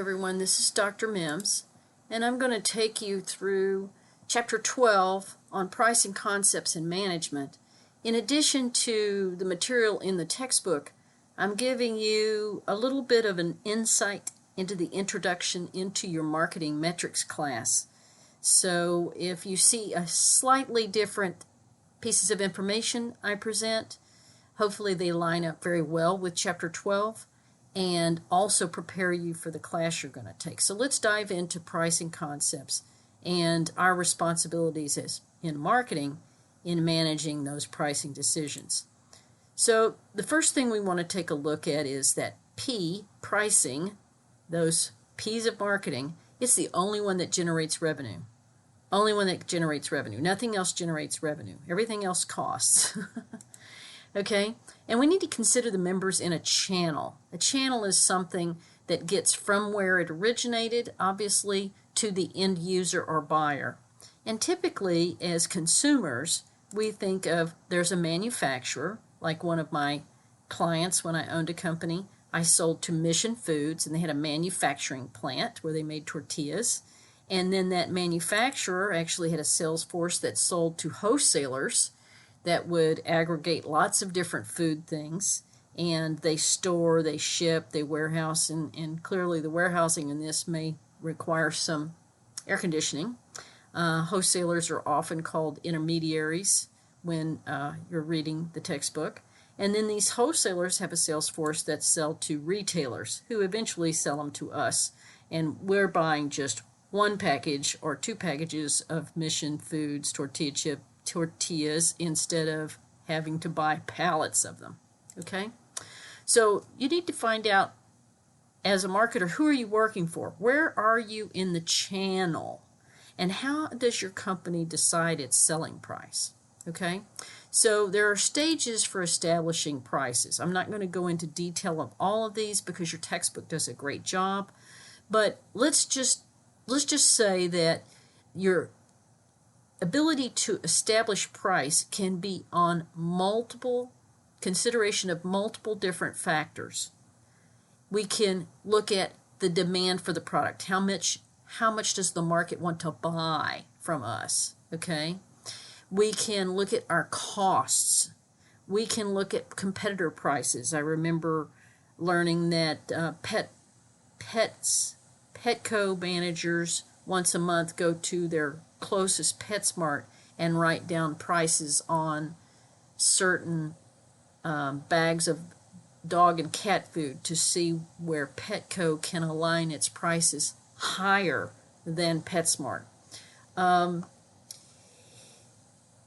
everyone, this is Dr. Mims, and I'm going to take you through Chapter 12 on pricing concepts and management. In addition to the material in the textbook, I'm giving you a little bit of an insight into the introduction into your marketing metrics class. So if you see a slightly different pieces of information I present, hopefully they line up very well with Chapter 12 and also prepare you for the class you're going to take. So let's dive into pricing concepts and our responsibilities as in marketing in managing those pricing decisions. So the first thing we want to take a look at is that P, pricing, those P's of marketing, it's the only one that generates revenue. Only one that generates revenue. Nothing else generates revenue. Everything else costs. Okay? And we need to consider the members in a channel. A channel is something that gets from where it originated, obviously, to the end user or buyer. And typically, as consumers, we think of there's a manufacturer, like one of my clients when I owned a company. I sold to Mission Foods, and they had a manufacturing plant where they made tortillas. And then that manufacturer actually had a sales force that sold to wholesalers that would aggregate lots of different food things, and they store, they ship, they warehouse, and clearly the warehousing in this may require some air conditioning. Wholesalers are often called intermediaries when you're reading the textbook. And then these wholesalers have a sales force that sell to retailers who eventually sell them to us, and we're buying just one package or two packages of Mission Foods tortillas instead of having to buy pallets of them. Okay? So you need to find out, as a marketer, who are you working for? Where are you in the channel? And how does your company decide its selling price? Okay? So there are stages for establishing prices. I'm not going to go into detail of all of these because your textbook does a great job. But let's just say that your ability to establish price can be on consideration of multiple different factors. We can look at the demand for the product. How much does the market want to buy from us? Okay? We can look at our costs. We can look at competitor prices. I remember learning that Petco managers once a month go to their closest PetSmart and write down prices on certain bags of dog and cat food to see where Petco can align its prices higher than PetSmart.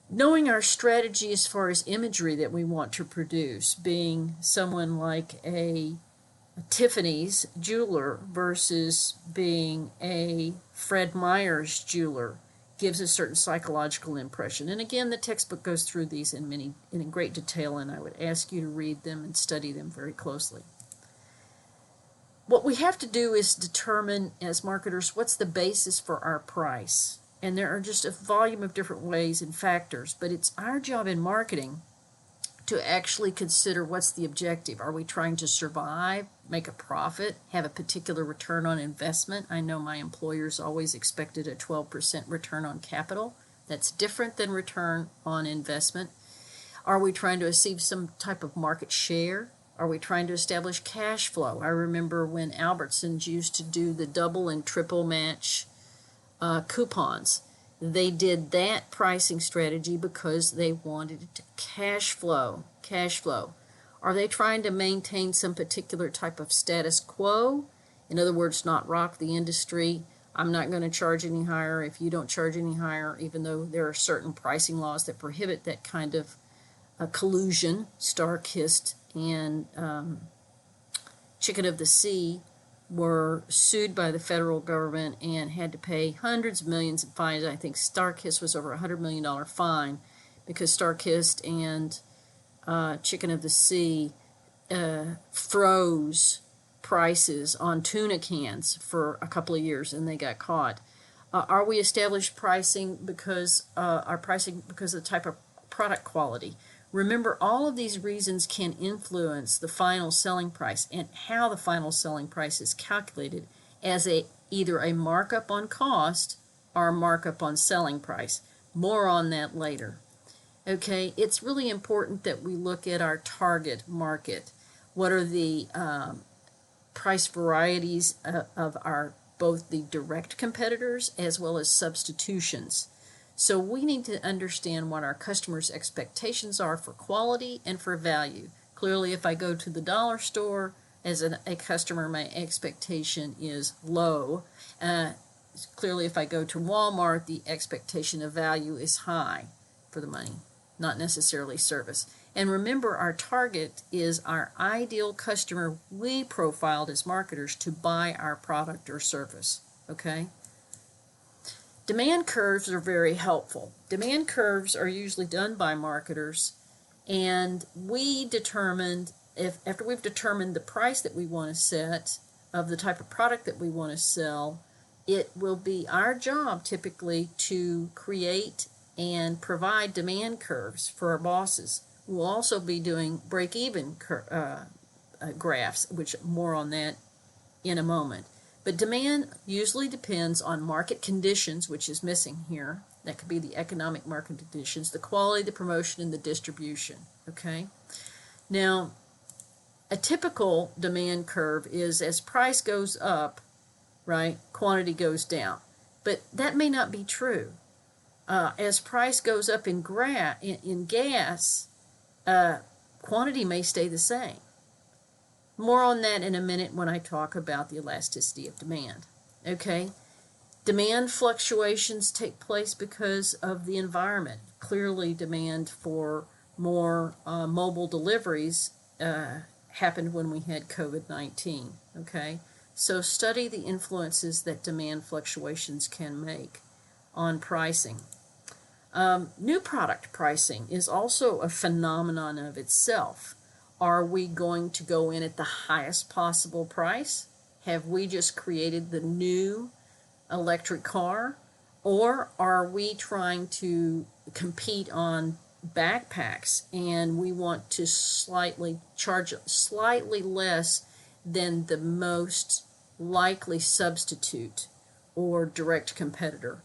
Knowing our strategy as far as imagery that we want to produce, being someone like a Tiffany's jeweler versus being a Fred Meyer's jeweler, gives a certain psychological impression. And again, the textbook goes through these in great detail, and I would ask you to read them and study them very closely. What we have to do is determine, as marketers, what's the basis for our price. And there are just a volume of different ways and factors, but it's our job in marketing to actually consider what's the objective. Are we trying to survive, make a profit, have a particular return on investment? I know my employers always expected a 12% return on capital. That's different than return on investment. Are we trying to achieve some type of market share? Are we trying to establish cash flow? I remember when Albertsons used to do the double and triple match coupons. They did that pricing strategy because they wanted cash flow. Cash flow. Are they trying to maintain some particular type of status quo? In other words, not rock the industry. I'm not going to charge any higher if you don't charge any higher, even though there are certain pricing laws that prohibit that kind of collusion. StarKist and Chicken of the Sea were sued by the federal government and had to pay hundreds of millions in fines. I think StarKist was over $100 million fine because StarKist and Chicken of the Sea froze prices on tuna cans for a couple of years, and they got caught. Are we established pricing because of the type of product quality? Remember, all of these reasons can influence the final selling price and how the final selling price is calculated as either a markup on cost or a markup on selling price. More on that later. Okay, it's really important that we look at our target market. What are the price varieties of our both the direct competitors as well as substitutions? So we need to understand what our customers' expectations are for quality and for value. Clearly, if I go to the dollar store as a customer, my expectation is low. Clearly, if I go to Walmart, the expectation of value is high for the money, not necessarily service. And remember, our target is our ideal customer we profiled as marketers to buy our product or service. Okay? Demand curves are very helpful. Demand curves are usually done by marketers, and we determined, after we've determined the price that we want to set of the type of product that we want to sell, it will be our job typically to create and provide demand curves for our bosses. We'll also be doing break-even graphs, which more on that in a moment. But demand usually depends on market conditions, which is missing here. That could be the economic market conditions, the quality, the promotion, and the distribution. Okay? Now, a typical demand curve is as price goes up, right, quantity goes down. But that may not be true. As price goes up in gas, quantity may stay the same. More on that in a minute when I talk about the elasticity of demand. Okay? Demand fluctuations take place because of the environment. Clearly, demand for more mobile deliveries happened when we had COVID-19. Okay? So study the influences that demand fluctuations can make on pricing. New product pricing is also a phenomenon of itself. Are we going to go in at the highest possible price? Have we just created the new electric car? Or are we trying to compete on backpacks and we want to charge slightly less than the most likely substitute or direct competitor?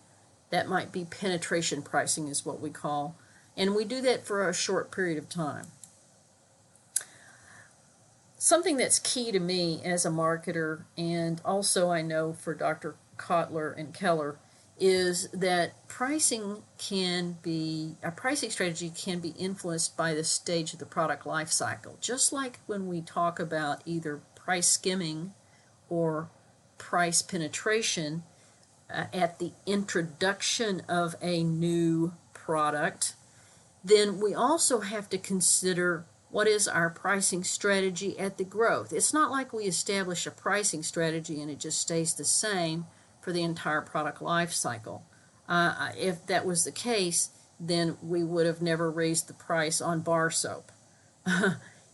That might be penetration pricing is what we call, and we do that for a short period of time. Something that's key to me as a marketer, and also I know for Dr. Kotler and Keller, is that a pricing strategy can be influenced by the stage of the product life cycle. Just like when we talk about either price skimming or price penetration at the introduction of a new product, then we also have to consider what is our pricing strategy at the growth. It's not like we establish a pricing strategy and it just stays the same for the entire product life cycle. If that was the case, then we would have never raised the price on bar soap.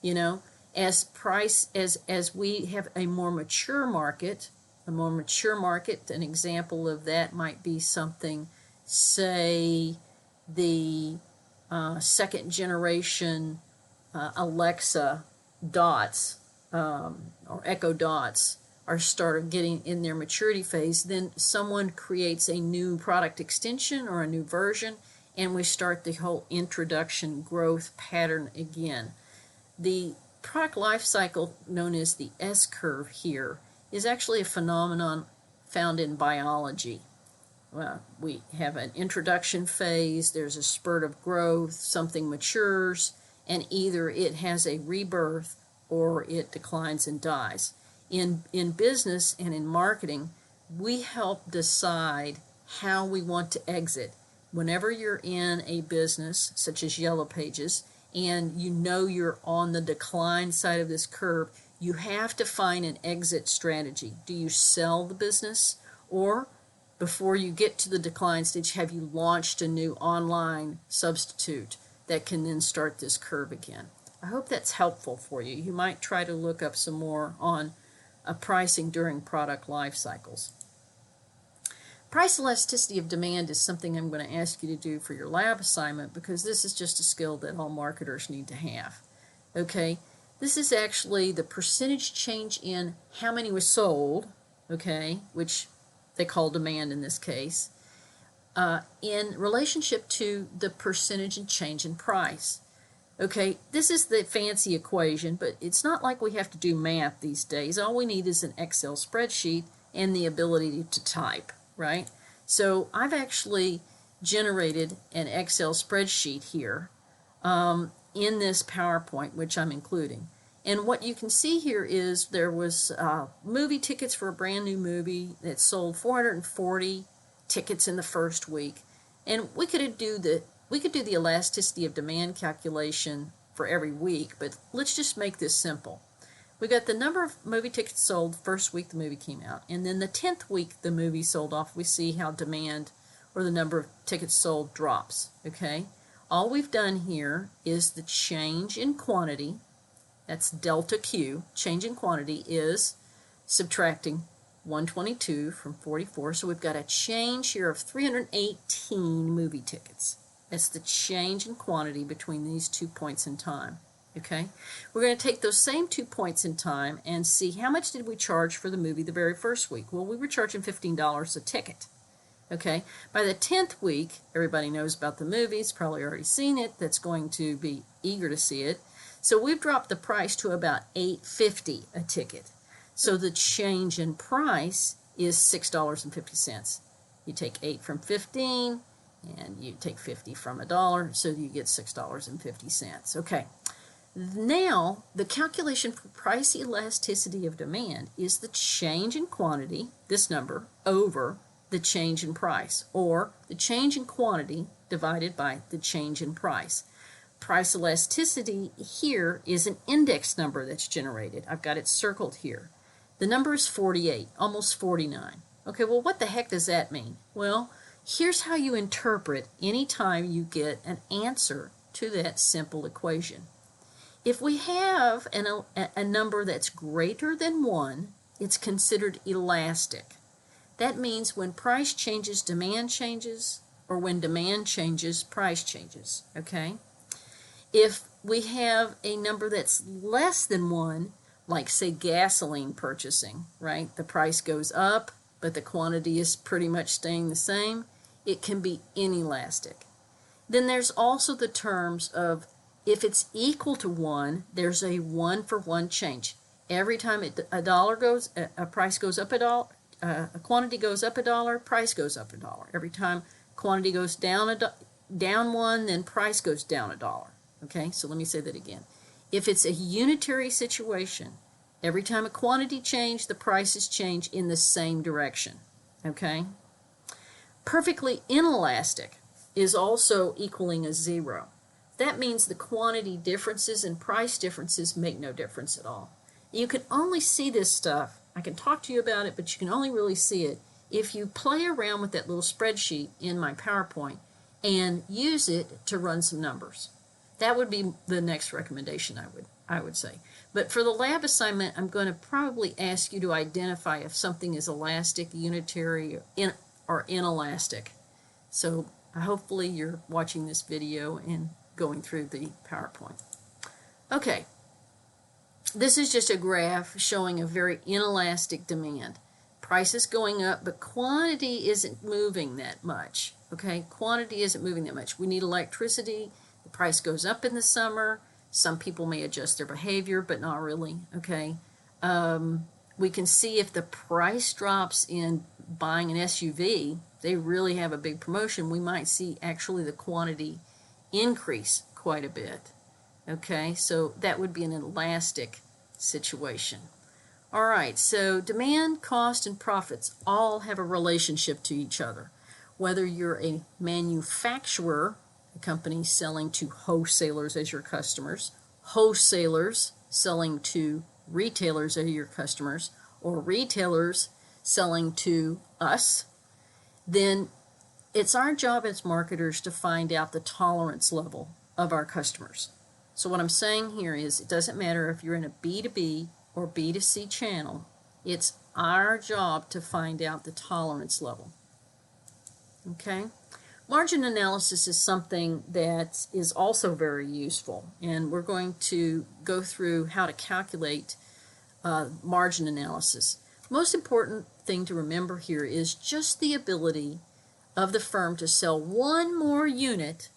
You know, as we have a more mature market, an example of that might be something, say, the second generation Alexa Dots or Echo Dots are started getting in their maturity phase. Then someone creates a new product extension or a new version, and we start the whole introduction growth pattern again. The product life cycle, known as the S-curve here, is actually a phenomenon found in biology. We have an introduction phase, there's a spurt of growth, something matures, and either it has a rebirth or it declines and dies. In business and in marketing, we help decide how we want to exit. Whenever you're in a business, such as Yellow Pages, and you know you're on the decline side of this curve, you have to find an exit strategy. Do you sell the business, or before you get to the decline stage, have you launched a new online substitute that can then start this curve again? I hope that's helpful for you. You might try to look up some more on pricing during product life cycles. Price elasticity of demand is something I'm going to ask you to do for your lab assignment, because this is just a skill that all marketers need to have. Okay, this is actually the percentage change in how many was sold okay, which they call demand in this case, in relationship to the percentage and change in price. Okay, this is the fancy equation, but it's not like we have to do math these days. All we need is an Excel spreadsheet and the ability to type, right? So I've actually generated an Excel spreadsheet here in this PowerPoint, which I'm including. And what you can see here is there was movie tickets for a brand new movie that sold 440 tickets in the first week. And we could do the elasticity of demand calculation for every week, but let's just make this simple. We got the number of movie tickets sold the first week the movie came out, and then the 10th week the movie sold off, we see how demand or the number of tickets sold drops, okay? All we've done here is the change in quantity, that's delta Q, change in quantity is subtracting 122 from 44, so we've got a change here of 318 movie tickets. That's the change in quantity between these 2 points in time, okay? We're going to take those same 2 points in time and see how much did we charge for the movie the very first week. Well, we were charging $15 a ticket, okay? By the 10th week, everybody knows about the movies, probably already seen it, that's going to be eager to see it. So we've dropped the price to about $8.50 a ticket. So the change in price is $6.50. You take 8 from 15, and you take 50 from $1, so you get $6.50. Okay. Now, the calculation for price elasticity of demand is the change in quantity, this number, over the change in price, or the change in quantity divided by the change in price. Price elasticity here is an index number that's generated. I've got it circled here. The number is 48, almost 49. Okay, well, what the heck does that mean? Well, here's how you interpret any time you get an answer to that simple equation. If we have a number that's greater than 1, it's considered elastic. That means when price changes, demand changes, or when demand changes, price changes, okay? If we have a number that's less than 1, like say gasoline purchasing, right? The price goes up, but the quantity is pretty much staying the same. It can be inelastic. Then there's also the terms of if it's equal to 1, there's a 1-for-1 change. Every time a price goes up $1, a quantity goes up $1, price goes up $1. Every time quantity goes down down 1, then price goes down $1. Okay, so let me say that again. If it's a unitary situation, every time a quantity changes, the prices change in the same direction. Okay? Perfectly inelastic is also equaling a 0. That means the quantity differences and price differences make no difference at all. You can only see this stuff, I can talk to you about it, but you can only really see it if you play around with that little spreadsheet in my PowerPoint and use it to run some numbers. That would be the next recommendation I would say. But for the lab assignment, I'm going to probably ask you to identify if something is elastic, unitary, or inelastic. So hopefully you're watching this video and going through the PowerPoint. Okay, this is just a graph showing a very inelastic demand. Prices going up, but quantity isn't moving that much. Okay, quantity isn't moving that much. We need electricity. The price goes up in the summer. Some people may adjust their behavior, but not really. Okay, we can see if the price drops in buying an SUV, they really have a big promotion. We might see actually the quantity increase quite a bit. Okay, so that would be an elastic situation. All right, so demand, cost, and profits all have a relationship to each other. Whether you're a manufacturer, a company selling to wholesalers as your customers, wholesalers selling to retailers as your customers, or retailers selling to us, then it's our job as marketers to find out the tolerance level of our customers. So what I'm saying here is it doesn't matter if you're in a B2B or B2C channel, it's our job to find out the tolerance level. Okay? Margin analysis is something that is also very useful, and we're going to go through how to calculate margin analysis. Most important thing to remember here is just the ability of the firm to sell one more unit.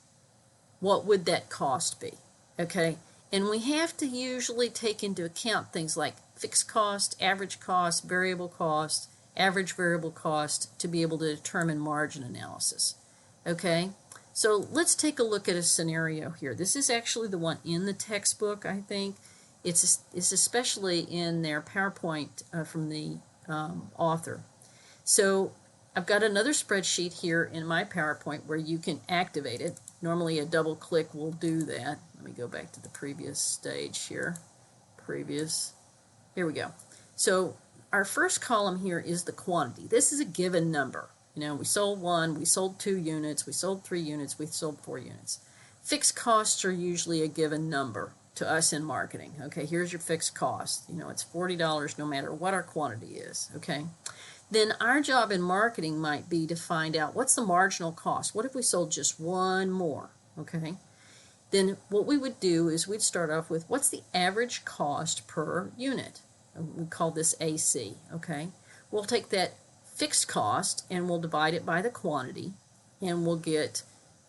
What would that cost be? Okay, and we have to usually take into account things like fixed cost, average cost, variable cost, average variable cost to be able to determine margin analysis. Okay, so let's take a look at a scenario here. This is actually the one in the textbook, I think. It's especially in their PowerPoint from the author. So I've got another spreadsheet here in my PowerPoint where you can activate it. Normally a double click will do that. Let me go back to the previous stage here. Here we go. So our first column here is the quantity. This is a given number. You know, we sold 1, we sold 2 units, we sold 3 units, we sold 4 units. Fixed costs are usually a given number to us in marketing. Okay, here's your fixed cost. You know, it's $40 no matter what our quantity is. Okay. Then our job in marketing might be to find out what's the marginal cost. What if we sold just one more? Okay. Then what we would do is we'd start off with what's the average cost per unit. We call this AC. Okay. We'll take that fixed cost and we'll divide it by the quantity, and we'll get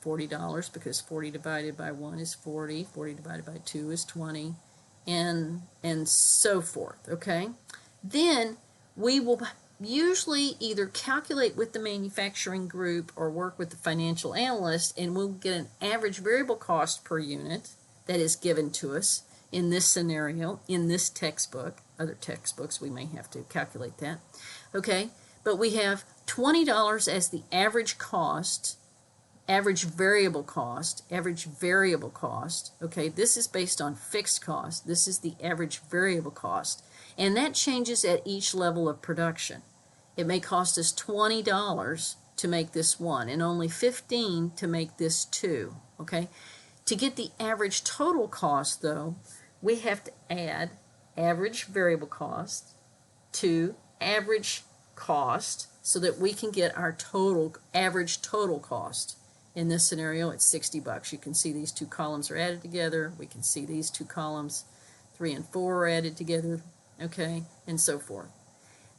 $40 because 40 divided by 1 is 40, 40 divided by 2 is 20, and so forth. Okay. Then we will usually either calculate with the manufacturing group or work with the financial analyst, and we'll get an average variable cost per unit that is given to us in this scenario, in this textbook. Other textbooks we may have to calculate that. Okay, but we have $20 as the average cost, average variable cost. Okay, this is based on fixed cost. This is the average variable cost, and that changes at each level of production. It may cost us $20 to make this 1 and only $15 to make this 2. Okay, to get the average total cost, though, we have to add average variable cost to average cost so that we can get our total average total cost. In this scenario, it's $60. You can see these two columns are added together. We can see these two columns, 3 and 4, are added together, okay, and so forth.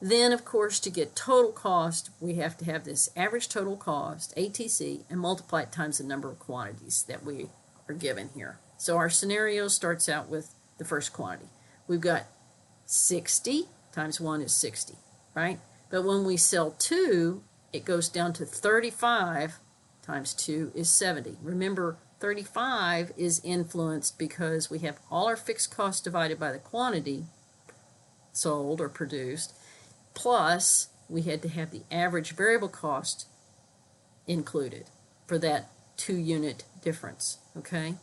Then, of course, to get total cost, we have to have this average total cost, ATC, and multiply it times the number of quantities that we are given here. So our scenario starts out with the first quantity. We've got 60 times 1 is 60, right? But when we sell 2, it goes down to 35 times 2 is 70. Remember, 35 is influenced because we have all our fixed costs divided by the quantity sold or produced, plus we had to have the average variable cost included for that 2-unit difference. Okay,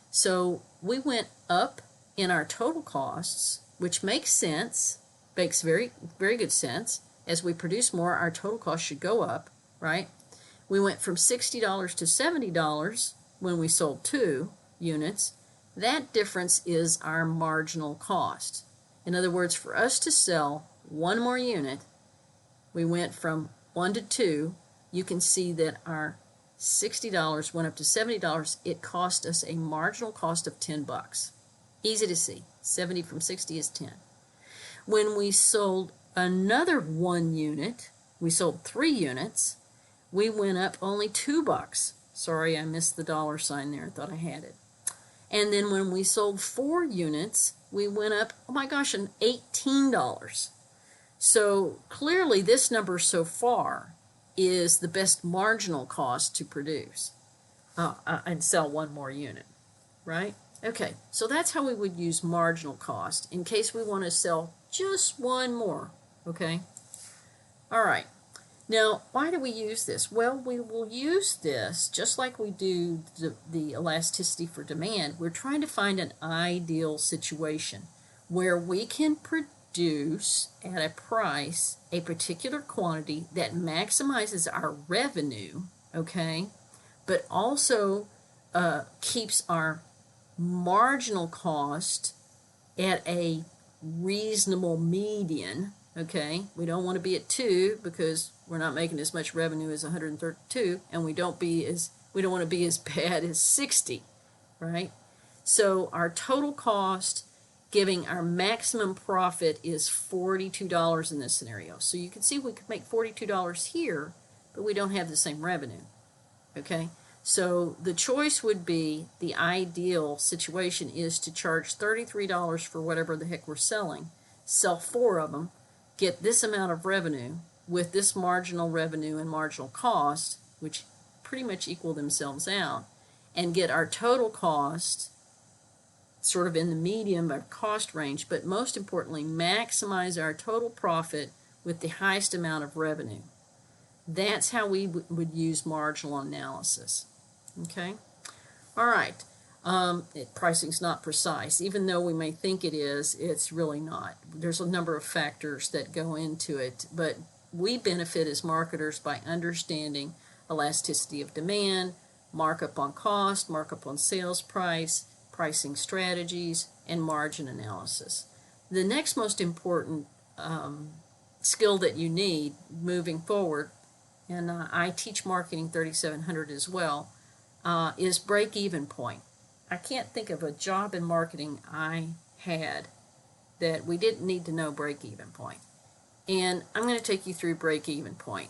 so we went up in our total costs, which makes sense, makes very good sense. As we produce more, our total cost should go up, right? We went from $60 to $70 when we sold 2 units. That difference is our marginal cost. In other words, for us to sell 1 more unit, we went from 1 to 2. You can see that our $60 went up to $70. It cost us a marginal cost of $10. Easy to see. 70 from 60 is 10. When we sold another 1 unit, we sold 3 units, we went up only $2. Sorry, I missed the dollar sign there. I thought I had it. And then when we sold 4 units, we went up, oh my gosh, an $18. So clearly this number so far is the best marginal cost to produce and sell 1 more unit, right? Okay, so that's how we would use marginal cost in case we want to sell just 1 more, okay? All right. Now, why do we use this? Well, we will use this just like we do the elasticity for demand. We're trying to find an ideal situation where we can produce at a price a particular quantity that maximizes our revenue, okay, but also keeps our marginal cost at a reasonable median. Okay, we don't want to be at 2 because we're not making as much revenue as 132, and we don't want to be as bad as 60, right? So our total cost giving our maximum profit is $42 in this scenario. So you can see we could make $42 here, but we don't have the same revenue. Okay, so the choice would be, the ideal situation is to charge $33 for whatever the heck we're selling, sell 4 of them, get this amount of revenue with this marginal revenue and marginal cost, which pretty much equal themselves out, and get our total cost sort of in the medium of cost range, but most importantly, maximize our total profit with the highest amount of revenue. That's how we would use marginal analysis. Okay? All right. Pricing's not precise. Even though we may think it is, it's really not. There's a number of factors that go into it, but we benefit as marketers by understanding elasticity of demand, markup on cost, markup on sales price, pricing strategies, and margin analysis. The next most important skill that you need moving forward, and I teach Marketing 3700 as well, is break-even point. I can't think of a job in marketing I had that we didn't need to know break-even point. And I'm going to take you through break-even point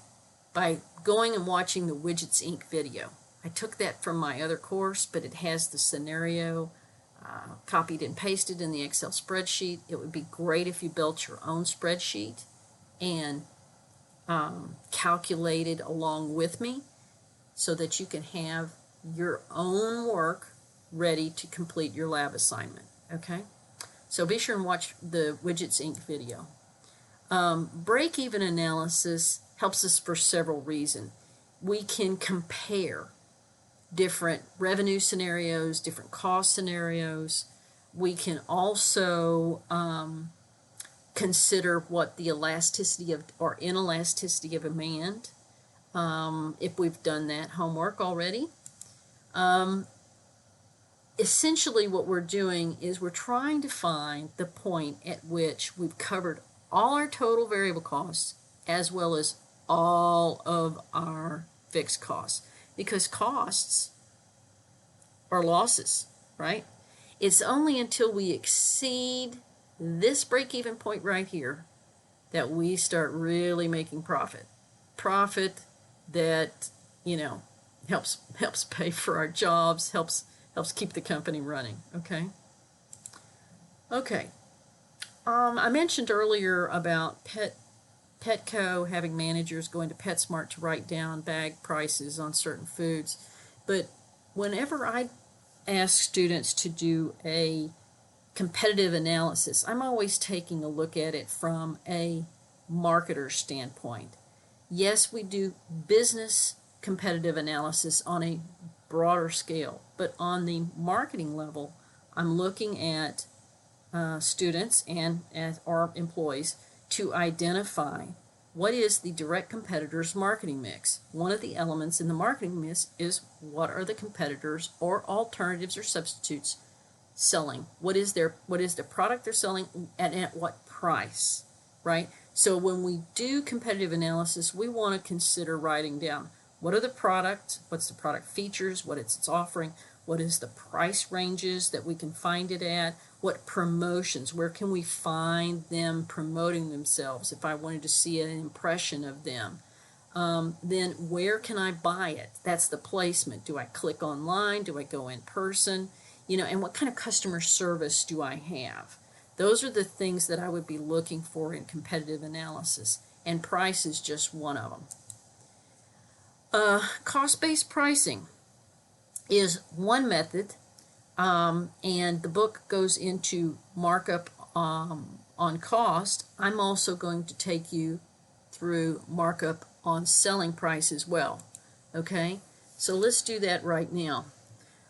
by going and watching the Widgets Inc. video. I took that from my other course, but it has the scenario copied and pasted in the Excel spreadsheet. It would be great if you built your own spreadsheet and calculated along with me so that you can have your own work ready to complete your lab assignment. Okay? So be sure and watch the Widgets Inc. video. Break-even analysis helps us for several reasons. We can compare different revenue scenarios, different cost scenarios. We can also consider what the elasticity of or inelasticity of demand, if we've done that homework already. Essentially what we're doing is we're trying to find the point at which we've covered all our total variable costs as well as all of our fixed costs, because costs are losses, right? It's only until we exceed this break-even point right here that we start really making profit that, you know, helps pay for our jobs, helps keep the company running. Okay. I mentioned earlier about Petco having managers going to PetSmart to write down bag prices on certain foods, but whenever I ask students to do a competitive analysis, I'm always taking a look at it from a marketer's standpoint. Yes, we do business competitive analysis on a broader scale, but on the marketing level, I'm looking at students and our employees to identify what is the direct competitor's marketing mix. One of the elements in the marketing mix is what are the competitors or alternatives or substitutes selling. What is the product they're selling and at what price, right? So when we do competitive analysis, we want to consider writing down what are the product, what's the product features, what it's offering, what is the price ranges that we can find it at, what promotions, where can we find them promoting themselves if I wanted to see an impression of them. Then where can I buy it? That's the placement. Do I click online? Do I go in person? You know, and what kind of customer service do I have? Those are the things that I would be looking for in competitive analysis, and price is just one of them. Cost-based pricing is one method, and the book goes into markup on cost. I'm also going to take you through markup on selling price as well. Okay, so let's do that right now.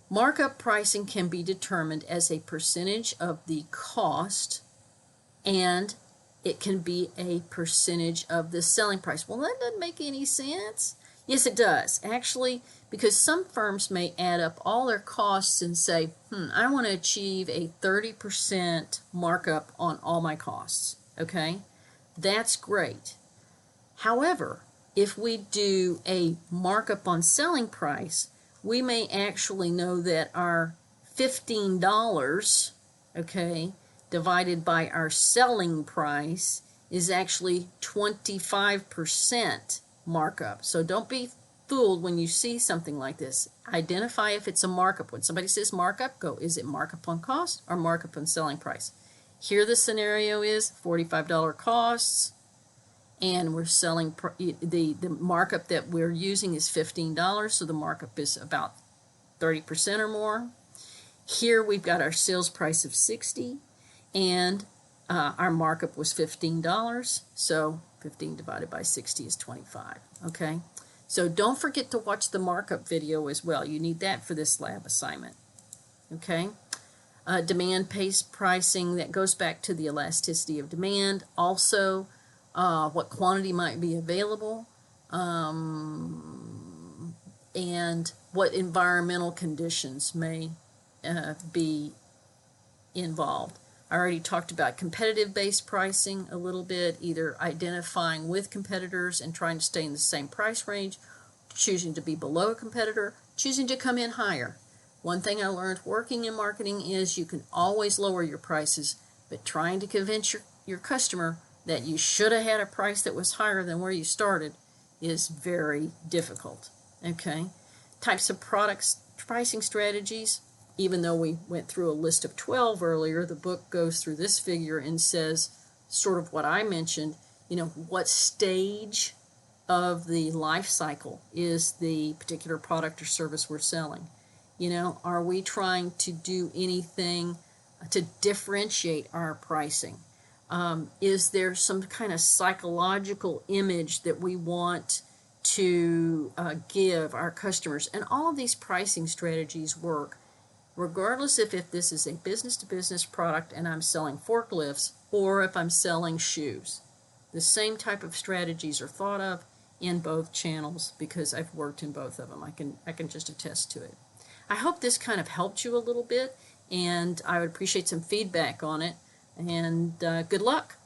Markup pricing can be determined as a percentage of the cost, and it can be a percentage of the selling price. Well, that doesn't make any sense. Yes, it does, actually, because some firms may add up all their costs and say, I want to achieve a 30% markup on all my costs. Okay, that's great. However, if we do a markup on selling price, we may actually know that our $15, okay, divided by our selling price is actually 25% markup. So don't be fooled when you see something like this. Identify if it's a markup. When somebody says markup, go, is it markup on cost or markup on selling price? Here the scenario is $45 costs, and we're selling, the markup that we're using is $15, so the markup is about 30% or more. Here we've got our sales price of $60, and our markup was $15, so 15 divided by 60 is 25, okay? So don't forget to watch the markup video as well. You need that for this lab assignment, okay? Demand-based pricing, that goes back to the elasticity of demand. Also, what quantity might be available, and what environmental conditions may be involved. I already talked about competitive-based pricing a little bit, either identifying with competitors and trying to stay in the same price range, choosing to be below a competitor, choosing to come in higher. One thing I learned working in marketing is you can always lower your prices, but trying to convince your customer that you should have had a price that was higher than where you started is very difficult. Okay? Types of products, pricing strategies. Even though we went through a list of 12 earlier, the book goes through this figure and says sort of what I mentioned, what stage of the life cycle is the particular product or service we're selling. Are we trying to do anything to differentiate our pricing? Is there some kind of psychological image that we want to give our customers? And all of these pricing strategies work regardless if this is a business-to-business product and I'm selling forklifts or if I'm selling shoes. The same type of strategies are thought of in both channels because I've worked in both of them. I can just attest to it. I hope this kind of helped you a little bit, and I would appreciate some feedback on it, and good luck.